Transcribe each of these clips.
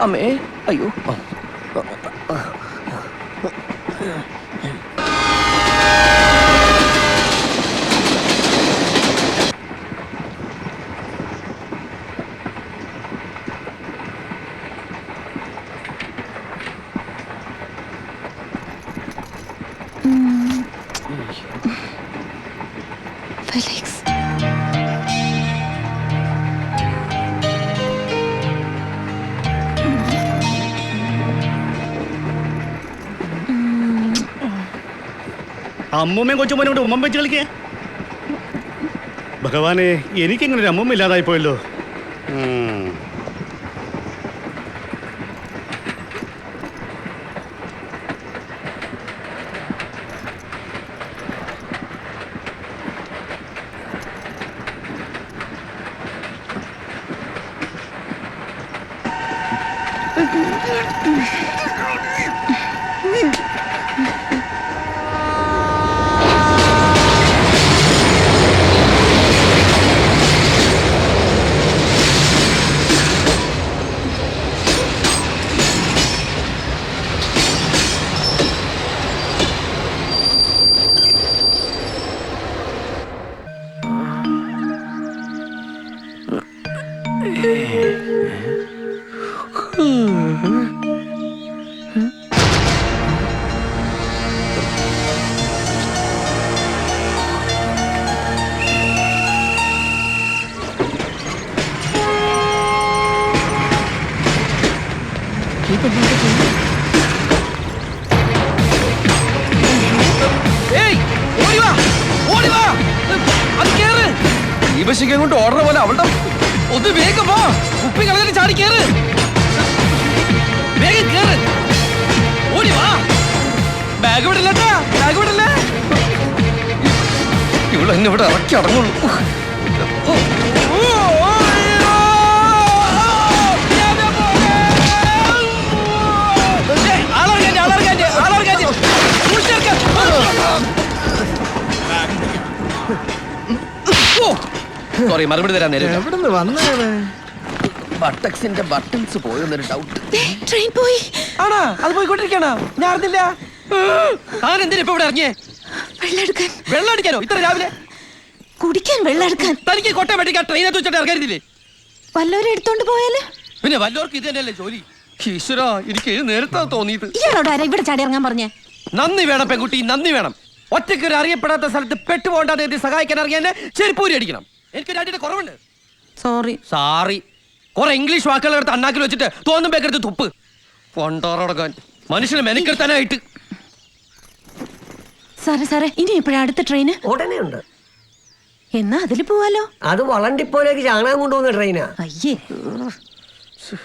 അമ്മേ, അയ്യോ. Felix. അമ്മൂമ്മയും കൊച്ചുമോനോട് ഉമ്മം വെച്ച് കളിക്കേ. ഭഗവാനെ, എനിക്കിങ്ങനെ ഒരു അമ്മൂമ്മ ഇല്ലാതായി പോയല്ലോ. കൊണ്ട് ഓർഡർ പോലെ അവളുടെ ഒന്ന് വേഗം പോ. കുപ്പി കളഞ്ഞിട്ട് ചാടി കേറ്. വേഗം കേറ്. ഓടി വാ. ബാഗ് വിടില്ലട്ടാ, ബാഗ് വിടല്ലേ. ഇവിടെ എന്നെ ഇവിടെ ഇറക്കി അടങ്ങുള്ളൂ. സോറി, മറുപടി തരാൻ നേരം. എവിടുന്ന് വന്നേ? ബട്ടക്സിന്റെ ബട്ടൺസ് പോയെന്നൊരു ഡൗട്ട്. ട്രെയിൻ പോയി. ആണോ? അത് പോയിക്കൊണ്ടിരിക്കണോ? ഞാൻ അറിഞ്ഞില്ല. താൻ എന്തിനാ ഇപ്പൊ ഇവിടെ ഇറങ്ങിയേ? വെള്ളമെടുക്കാൻ. വെള്ളം അടിക്കാനോ ഇത്ര രാവിലെ? കുടിക്കാൻ വെള്ളം എടുക്കാൻ. തനിക്ക് കോട്ടയം വെട്ടിക്കാൻ ട്രെയിനകത്ത് വെച്ചിട്ട് ഇറങ്ങരുതില്ലേ? വല്ലവരും എടുത്തോണ്ട് പോയാല്? പിന്നെ വല്ലവർക്ക് ഇത് തന്നെയല്ലേ ജോലി. ഈശ്വര, എനിക്ക് നേരത്തെ തോന്നിയത്. ഇയാളോട് ആരാ ഇവിടെ ചാടി ഇറങ്ങാൻ പറഞ്ഞേ? നന്ദി വേണം പെൺകുട്ടി, നന്ദി വേണം. ഒറ്റയ്ക്ക് ഒരു അറിയപ്പെടാത്ത സ്ഥലത്ത് പെട്ടുപോകണ്ടാതെ എത്തി സഹായിക്കാൻ ഇറങ്ങിയ ചെരുപ്പൂരി അടിക്കണം. എനിക്ക് രണ്ടിന്റെ കുറവുണ്ട്. സോറി. സാറി. കുറെ ഇംഗ്ലീഷ് വാക്കുകൾ എടുത്ത് അണ്ണാക്കിൽ വെച്ചിട്ട് തോന്നും പേക്കെടുത്ത് തുപ്പ്. കൊണ്ടോറടക്കാൻ മനുഷ്യനെ മെനക്കെടുത്താനായിട്ട്. സാറേ, ഇനി എപ്പോഴാ അടുത്ത ട്രെയിന്? ഉടനെ ഉണ്ട്. എന്നാ അതില് പോവാലോ. അത് വളണ്ടിപ്പോലേക്ക് ചാണകം കൊണ്ടുപോകുന്ന ട്രെയിനാ. അയ്യേ.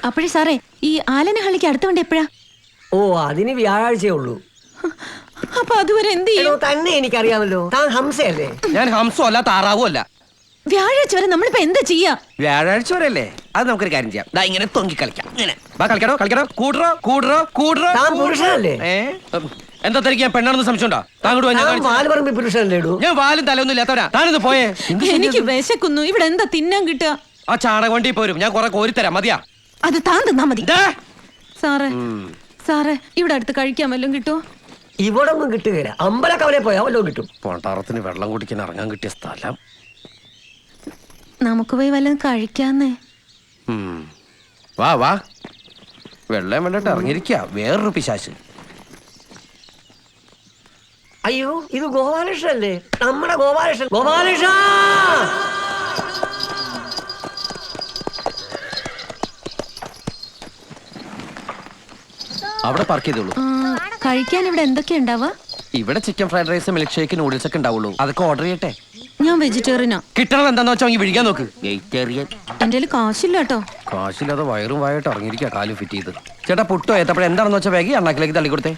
അപ്പോഴേ സാറേ, ഈ ആലനഹള്ളിക്ക് അടുത്ത വണ്ടി എപ്പോഴാ? ഓ, അതിന് വ്യാഴാഴ്ചയേ ഉള്ളൂ. അപ്പൊ അതുവരെ എന്ത് ചെയ്യും? തന്നെ എനിക്കറിയാമല്ലോ. താൻ ഹംസയല്ലേ? ഞാൻ ഹംസോ അല്ല, താറാവോ അല്ല. വ്യാഴാഴ്ച വരെ നമ്മളിപ്പോ എന്താ ചെയ്യാ? വ്യാഴാഴ്ച വരെ അല്ലേ? അത് നമുക്കൊരു കാര്യം ചെയ്യാം. ദാ ഇങ്ങനെ തൊങ്കി കളിക്കാം. ഇങ്ങനെ വാ, കളിക്കണോ? കൂടറോ. താൻ പുരുഷനല്ലേ? എന്താ തനിക്ക് ഞാൻ പെണ്ണാണെന്ന് സംശയമുണ്ടോ? വാലുപറമ്പി പുരുഷനല്ലേ? ഞാൻ വാലും തലൊന്നും ഇല്ലാത്തവരാ. താനൊന്ന് പോയേ. എനിക്ക് വിശക്കുന്നു. ഇവിടെ എന്താ തിന്നാൻ കിട്ടുക? ആ ചാണക വണ്ടി പോരും. ഞാൻ കുറെ കോരിത്തരാം. മതിയാ? അത് താൻ തിന്നാ മതി. സാറേ, ഇവിടെ അടുത്ത് കഴിക്കാൻ വല്ലതും കിട്ടുമോ? ഇവിടെ ഒന്നും കിട്ടുകയില്ല. അമ്പലക്കവലെ പോയാ വല്ലതും കിട്ടും. പൊണ്ടാറത്തിന് വെള്ളം കുടിക്കാൻ ഇറങ്ങാൻ കിട്ടിയ സ്ഥലം. നമുക്ക് പോയി വല്ലതും കഴിക്കാന്നേ. വാ. വെള്ളം വേണ്ടിട്ട് ഇറങ്ങിയിരിക്ക. വേറൊരു പിശാശ്. അയ്യോ, ഇത് ഗോപാലകൃഷ്ണല്ലേ? നമ്മുടെ ഗോപാലകൃഷ്ണ. അവിടെ പാർക്ക് ചെയ്തോളൂ. കഴിക്കാൻ ഇവിടെ എന്തൊക്കെയാ ഉണ്ടാവുക? ഇവിടെ chicken fried rice, milk shake, noodles ഒക്കെ ഉണ്ടാവുള്ളൂ. അതൊക്കെ ഓർഡർ ചെയ്യട്ടെ? ഞാൻ വെജിറ്റേറിയനാ. കിട്ടണത് എന്താന്ന് വെച്ചാൽ വിഴിക്കാൻ നോക്ക്. എന്റെ കാശില്ല കേട്ടോ. കാശില്ലാതെ വയറും വായിട്ട് ഇറങ്ങിയിരിക്കുക. കാലും ഫിറ്റ് ചെയ്ത്. ചേട്ടാ, പുട്ടോ ഏത്തപ്പഴം എന്താണെന്ന് വെച്ചാൽ വേഗം അണ്ണാക്കിലേക്ക് തള്ളിക്കൊടുത്തേ.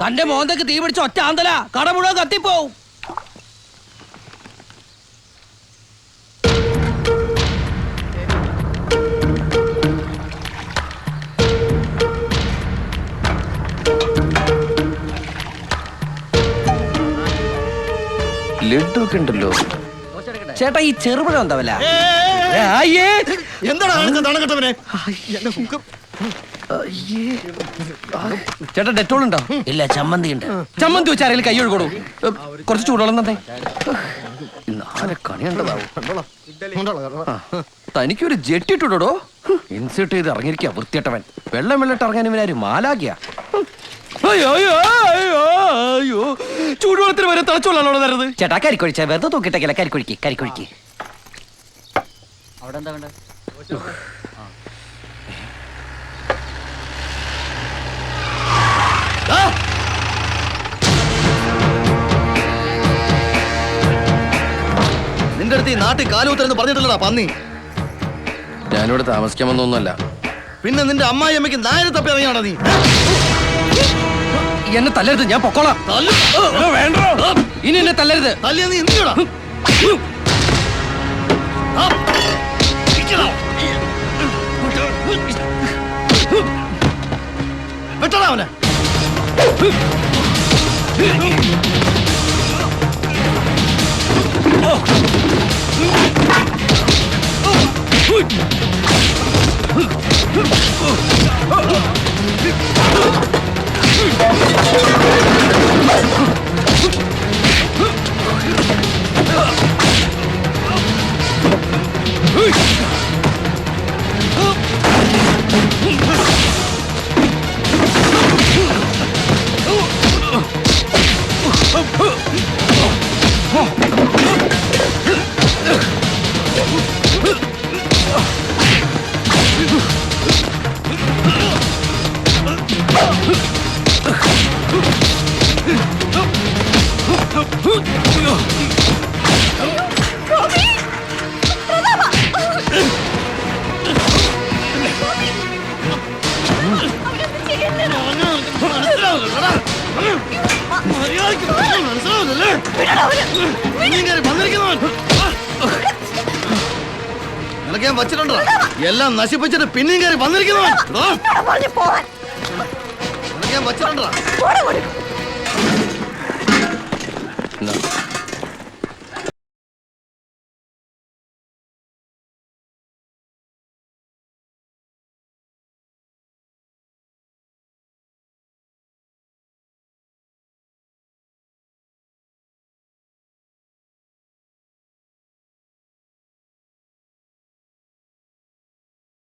തന്റെ മോന്തക്ക് തീ പിടിച്ച ഒറ്റ ആന്തല കട മുഴുവൻ കത്തിപ്പോവും. ലഡു ഒക്കെ ഉണ്ടല്ലോ. ചേട്ടാ ഈ ചെറുപഴം എന്താവല്ല? എന്താണ് തണകെട്ടവനെ? ചേട്ടാ ഡെറ്റോൾ ഉണ്ടോ? ഇല്ല, ചമ്മന്തി ഉണ്ട്. ചമ്മന്തി വെച്ച് ആരെങ്കിലും കൈ ഒഴുകൊടൂ. കുറച്ച് ചൂടുവെള്ളം തന്നെ. ആരെ കണിയുണ്ടതാവും. തനിക്കൊരു ജെട്ടി ഇട്ടുടോ. ഇൻസേർട്ട് ചെയ്ത് ഇറങ്ങിയിരിക്കുക വൃത്തിയട്ടവൻ. വെള്ളം വെള്ളിട്ട് ഇറങ്ങാൻ ഇവനാര് മാലാകിയ. അയ്യോ അയ്യോ അയ്യോ അയ്യോ, ചൂടുവെള്ളത്തിന് വരെ തിളച്ചോളാണോ തരുന്നത്? ചേട്ടാ കരിക്കൊഴിച്ച വെറുതെ തൂക്കിട്ടേക്കല്ല. കരിക്കൊഴിക്ക് കരിക്കൊഴിക്ക്. അവിടെ എന്താ വേണ്ടത്? നിന്റെ അടുത്ത് ഈ നാട്ടിൽ കാലുകുത്തരെന്ന് പറഞ്ഞിട്ടില്ലടാ പന്നി. ഞാനിവിടെ താമസിക്കാമെന്നൊന്നുമല്ല. പിന്നെ നിന്റെ അമ്മായി അമ്മയ്ക്ക് നായരെ തപ്പി ഇറങ്ങിയാണോ നീ? എന്നെ തല്ലരുത്, ഞാൻ പൊക്കോളാം. വേണ്ട, ഇനി എന്നെ തല്ലരുത്. തല്ലിയ നീ എന്തിനാ? വെട്ടടാ അവനെ. നിനക്ക് ഞാൻ വച്ചിട്ടുണ്ടോ? എല്ലാം നശിപ്പിച്ചിട്ട് പിന്നെയും കയറി വന്നിരിക്കുന്നവൻ. നിനക്ക് ഞാൻ വച്ചിട്ടുണ്ടോ?